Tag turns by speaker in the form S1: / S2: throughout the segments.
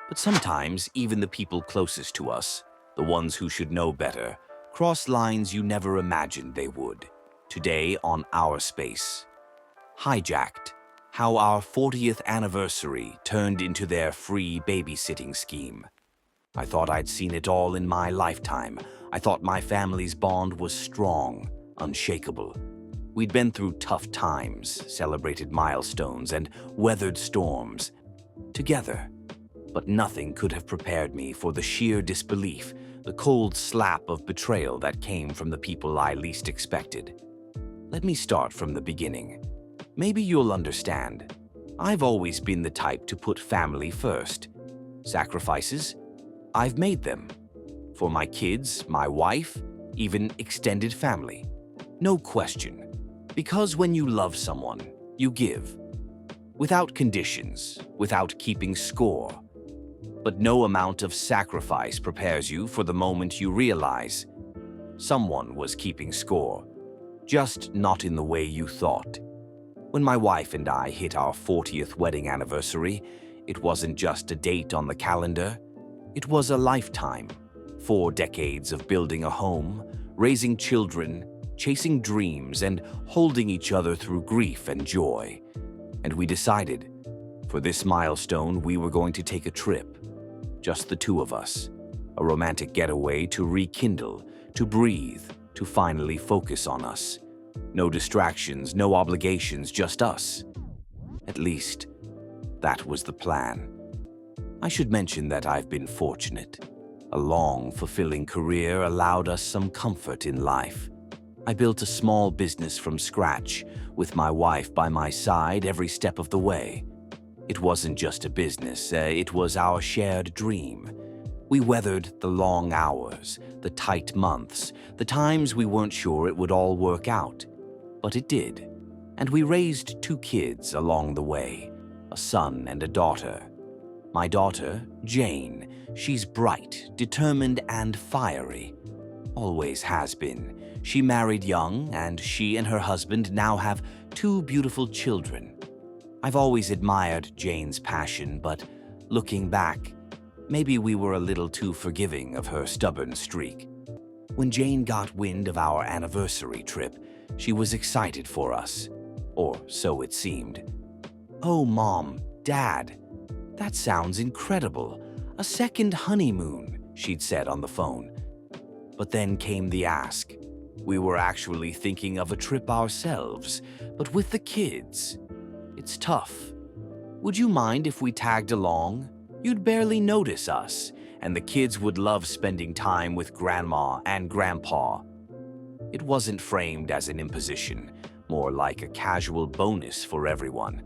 S1: But sometimes, even the people closest to us, the ones who should know better, cross lines you never imagined they would. Today on Our Space, Hijacked, how our 40th anniversary turned into their free babysitting scheme. I thought I'd seen it all in my lifetime. I thought my family's bond was strong, unshakable. We'd been through tough times, celebrated milestones, and weathered storms together. But nothing could have prepared me for the sheer disbelief, the cold slap of betrayal that came from the people I least expected. Let me start from the beginning. Maybe you'll understand. I've always been the type to put family first. Sacrifices? I've made them. For my kids, my wife, even extended family. No question. Because when you love someone, you give. Without conditions, without keeping score. But no amount of sacrifice prepares you for the moment you realize someone was keeping score, just not in the way you thought. When my wife and I hit our 40th wedding anniversary, it wasn't just a date on the calendar. It was a lifetime. 4 decades of building a home, raising children, chasing dreams, and holding each other through grief and joy. And we decided, for this milestone, we were going to take a trip. Just the two of us. A romantic getaway to rekindle, to breathe, to finally focus on us. No distractions, no obligations, just us. At least, that was the plan. I should mention that I've been fortunate. A long, fulfilling career allowed us some comfort in life. I built a small business from scratch, with my wife by my side every step of the way. It wasn't just a business, it was our shared dream. We weathered the long hours, the tight months, the times we weren't sure it would all work out. But it did. And we raised 2 kids along the way, a son and a daughter. My daughter, Jane, she's bright, determined, and fiery. Always has been. She married young, and she and her husband now have 2 beautiful children. I've always admired Jane's passion, but looking back, maybe we were a little too forgiving of her stubborn streak. When Jane got wind of our anniversary trip, she was excited for us, or so it seemed. "Oh, Mom, Dad, that sounds incredible. A second honeymoon," she'd said on the phone. But then came the ask. We were actually thinking of a trip ourselves, but with the kids. It's tough. Would you mind if we tagged along? You'd barely notice us, and the kids would love spending time with Grandma and Grandpa. It wasn't framed as an imposition, more like a casual bonus for everyone.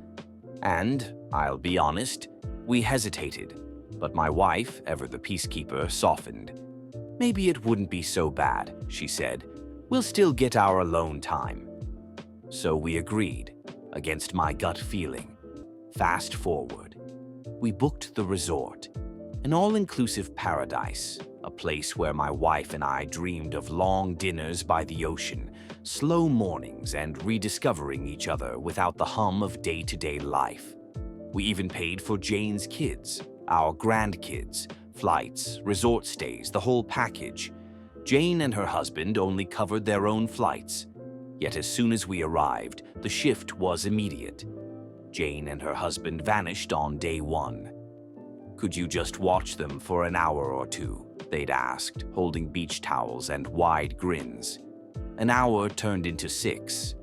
S1: And, I'll be honest, we hesitated, but my wife, ever the peacekeeper, softened. "Maybe it wouldn't be so bad," she said. "We'll still get our alone time." So we agreed, against my gut feeling. Fast forward. We booked the resort, an all-inclusive paradise, a place where my wife and I dreamed of long dinners by the ocean, slow mornings, and rediscovering each other without the hum of day-to-day life. We even paid for Jane's kids, our grandkids, flights, resort stays, the whole package. Jane and her husband only covered their own flights. Yet as soon as we arrived, the shift was immediate. Jane and her husband vanished on day 1. "Could you just watch them for an hour or 2?" they'd asked, holding beach towels and wide grins. An hour turned into 6.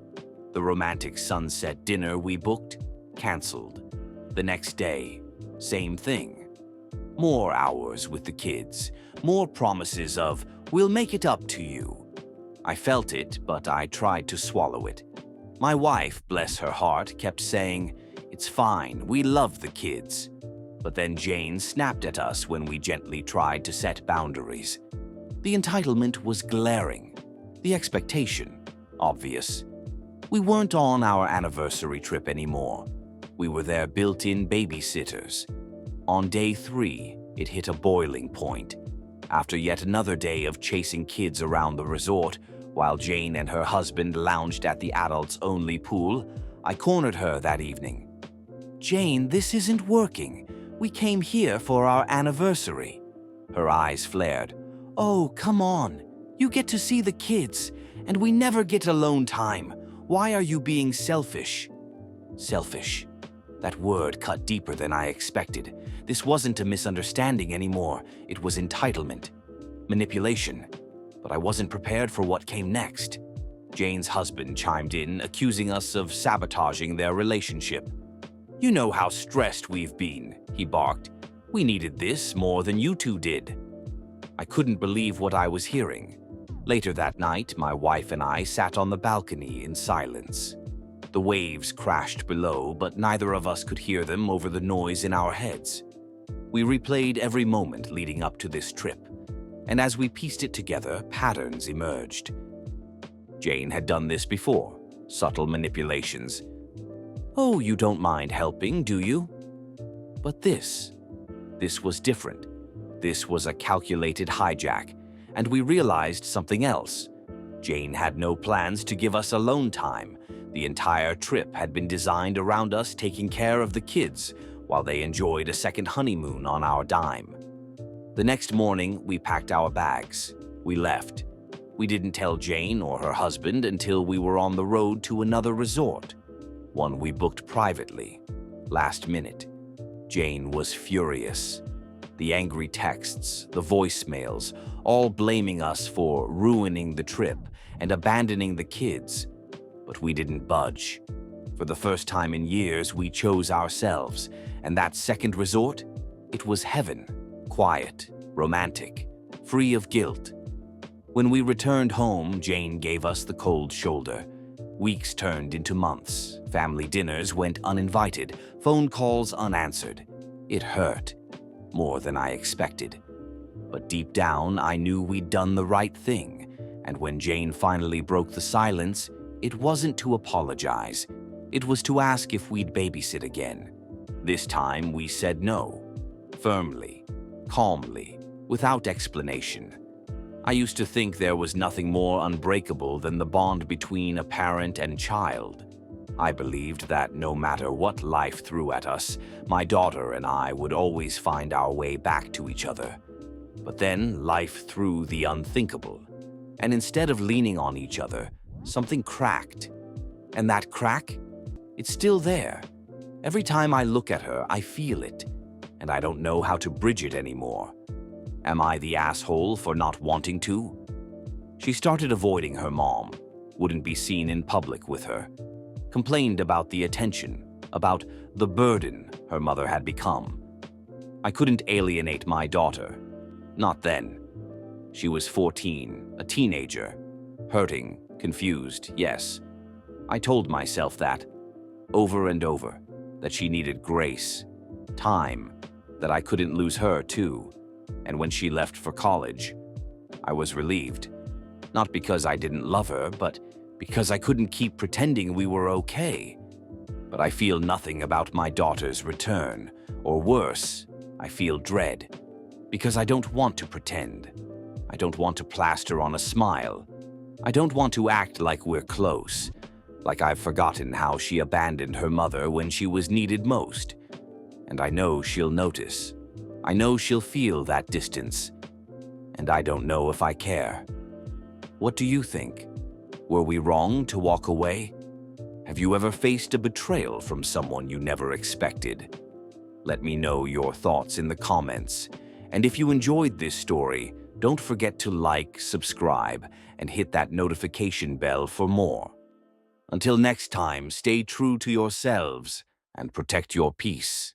S1: The romantic sunset dinner we booked, canceled. The next day, same thing. More hours with the kids, more promises of, "We'll make it up to you." I felt it, but I tried to swallow it. My wife, bless her heart, kept saying, "It's fine, we love the kids." But then Jane snapped at us when we gently tried to set boundaries. The entitlement was glaring. The expectation, obvious. We weren't on our anniversary trip anymore. We were their built-in babysitters. On day 3, it hit a boiling point. After yet another day of chasing kids around the resort, while Jane and her husband lounged at the adults-only pool, I cornered her that evening. "Jane, this isn't working. We came here for our anniversary." Her eyes flared. "Oh, come on. You get to see the kids, and we never get alone time. Why are you being selfish?" Selfish. That word cut deeper than I expected. This wasn't a misunderstanding anymore. It was entitlement. Manipulation. But I wasn't prepared for what came next. Jane's husband chimed in, accusing us of sabotaging their relationship. "You know how stressed we've been," he barked. "We needed this more than you two did." I couldn't believe what I was hearing. Later that night, my wife and I sat on the balcony in silence. The waves crashed below, but neither of us could hear them over the noise in our heads. We replayed every moment leading up to this trip, and as we pieced it together, patterns emerged. Jane had done this before, subtle manipulations. "Oh, you don't mind helping, do you?" But this was different. This was a calculated hijack, and we realized something else. Jane had no plans to give us alone time. The entire trip had been designed around us taking care of the kids while they enjoyed a second honeymoon on our dime. The next morning, we packed our bags. We left. We didn't tell Jane or her husband until we were on the road to another resort, one we booked privately. Last minute. Jane was furious. The angry texts, the voicemails, all blaming us for ruining the trip and abandoning the kids. But we didn't budge. For the first time in years, we chose ourselves, and that second resort, it was heaven. Quiet, romantic, free of guilt. When we returned home, Jane gave us the cold shoulder. Weeks turned into months. Family dinners went uninvited, phone calls unanswered. It hurt, more than I expected. But deep down, I knew we'd done the right thing, and when Jane finally broke the silence, it wasn't to apologize. It was to ask if we'd babysit again. This time, we said no. Firmly, calmly, without explanation. I used to think there was nothing more unbreakable than the bond between a parent and child. I believed that no matter what life threw at us, my daughter and I would always find our way back to each other. But then life threw the unthinkable. And instead of leaning on each other, something cracked. And that crack? It's still there. Every time I look at her, I feel it. And I don't know how to bridge it anymore. Am I the asshole for not wanting to? She started avoiding her mom, wouldn't be seen in public with her, complained about the attention, about the burden her mother had become. I couldn't alienate my daughter. Not then. She was 14, a teenager, hurting, confused, yes. I told myself that, over and over, that she needed grace, time, that I couldn't lose her too. And when she left for college, I was relieved. Not because I didn't love her, but because I couldn't keep pretending we were okay. But I feel nothing about my daughter's return, or worse, I feel dread. Because I don't want to pretend. I don't want to plaster on a smile. I don't want to act like we're close, like I've forgotten how she abandoned her mother when she was needed most. And I know she'll notice. I know she'll feel that distance, and I don't know if I care. What do you think? Were we wrong to walk away? Have you ever faced a betrayal from someone you never expected? Let me know your thoughts in the comments. And if you enjoyed this story, don't forget to like, subscribe, and hit that notification bell for more. Until next time, stay true to yourselves and protect your peace.